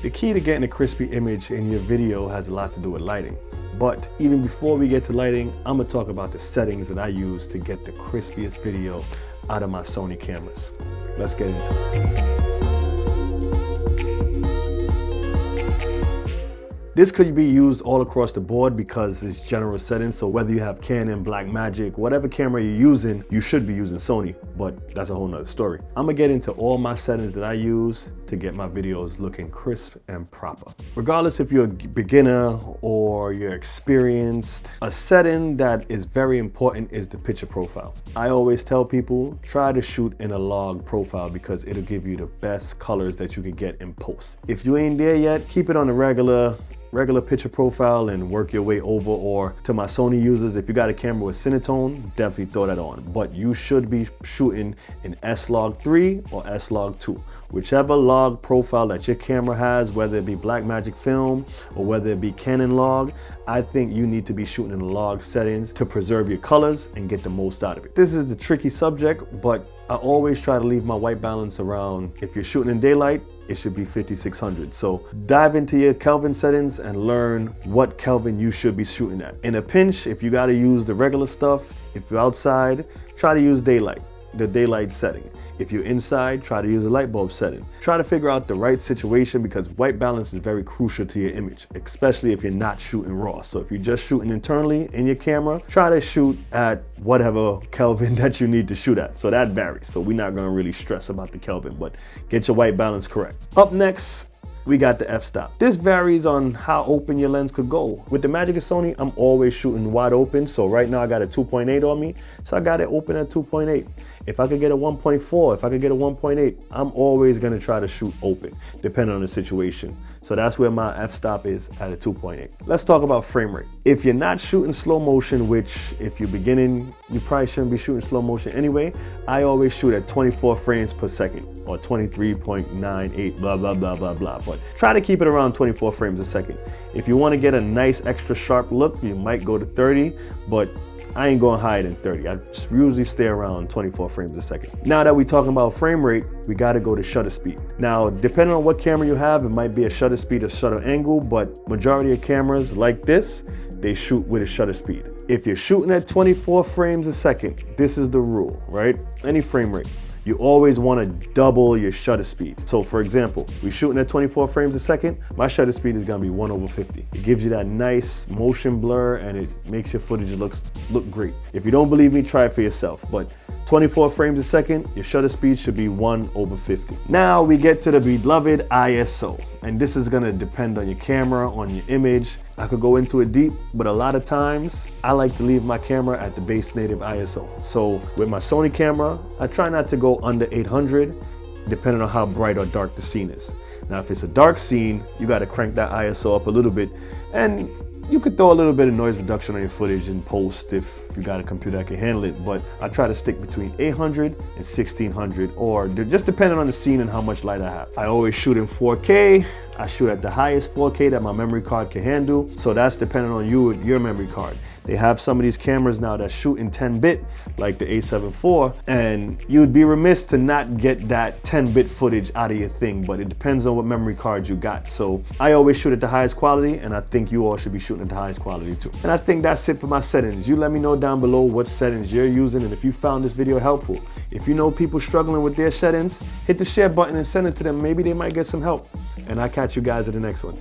The key to getting a crispy image in your video has a lot to do with lighting. But even before we get to lighting, I'm gonna talk about the settings that I use to get the crispiest video out of my Sony cameras. Let's get into it. This could be used all across the board because it's general settings. So whether you have Canon, Blackmagic, whatever camera you're using, you should be using Sony, but that's a whole nother story. I'm gonna get into all my settings that I use to get my videos looking crisp and proper. Regardless if you're a beginner or you're experienced, a setting that is very important is the picture profile. I always tell people, try to shoot in a log profile because it'll give you the best colors that you can get in post. If you ain't there yet, keep it on the regular picture profile and work your way over. Or to my Sony users, if you got a camera with Cinetone, definitely throw that on. But you should be shooting in S-Log3 or S-Log2. Whichever log profile that your camera has, whether it be Blackmagic film or whether it be Canon log, I think you need to be shooting in the log settings to preserve your colors and get the most out of it. This is the tricky subject, but I always try to leave my white balance around. If you're shooting in daylight, it should be 5600. So dive into your Kelvin settings and learn what Kelvin you should be shooting at. In a pinch, if you gotta use the regular stuff, if you're outside, try to use daylight, the daylight setting. If you're inside, try to use a light bulb setting. Try to figure out the right situation because white balance is very crucial to your image, especially if you're not shooting raw. So if you're just shooting internally in your camera, try to shoot at whatever Kelvin that you need to shoot at. So that varies. So we're not gonna really stress about the Kelvin, but get your white balance correct. Up next, we got the f-stop. This varies on how open your lens could go. With the magic of Sony, I'm always shooting wide open. So right now I got a 2.8 on me. So I got it open at 2.8. If I could get a 1.4, if I could get a 1.8, I'm always gonna try to shoot open, depending on the situation. So that's where my f-stop is at a 2.8. Let's talk about frame rate. If you're not shooting slow motion, which if you're beginning, you probably shouldn't be shooting slow motion anyway, I always shoot at 24 frames per second or 23.98, blah, blah, blah, blah, blah. But try to keep it around 24 frames a second. If you wanna get a nice extra sharp look, you might go to 30, but I ain't going higher than 30. I usually stay around 24 frames a second. Now that we're talking about frame rate, we gotta go to shutter speed. Now, depending on what camera you have, it might be a shutter speed or shutter angle, but majority of cameras like this, they shoot with a shutter speed. If you're shooting at 24 frames a second, this is the rule, right? Any frame rate. You always want to double your shutter speed. So for example, we're shooting at 24 frames a second, my shutter speed is gonna be 1/50. It gives you that nice motion blur and it makes your footage look great. If you don't believe me, try it for yourself. But 24 frames a second, your shutter speed should be 1/50. Now we get to the beloved ISO. And this is gonna depend on your camera, on your image. I could go into it deep, but a lot of times I like to leave my camera at the base native ISO. So with my Sony camera, I try not to go under 800, depending on how bright or dark the scene is. Now, if it's a dark scene, you gotta crank that ISO up a little bit, and you could throw a little bit of noise reduction on your footage in post if you got a computer that can handle it, but I try to stick between 800 and 1600, or just depending on the scene and how much light I have. I always shoot in 4K. I shoot at the highest 4K that my memory card can handle, so that's depending on you and your memory card. They have some of these cameras now that shoot in 10-bit, like the A7IV, and you'd be remiss to not get that 10-bit footage out of your thing, but it depends on what memory card you got. So I always shoot at the highest quality, and I think you all should be shooting at the highest quality too. And I think that's it for my settings. You let me know down below what settings you're using, and if you found this video helpful. If you know people struggling with their settings, hit the share button and send it to them. Maybe they might get some help. And I'll catch you guys in the next one.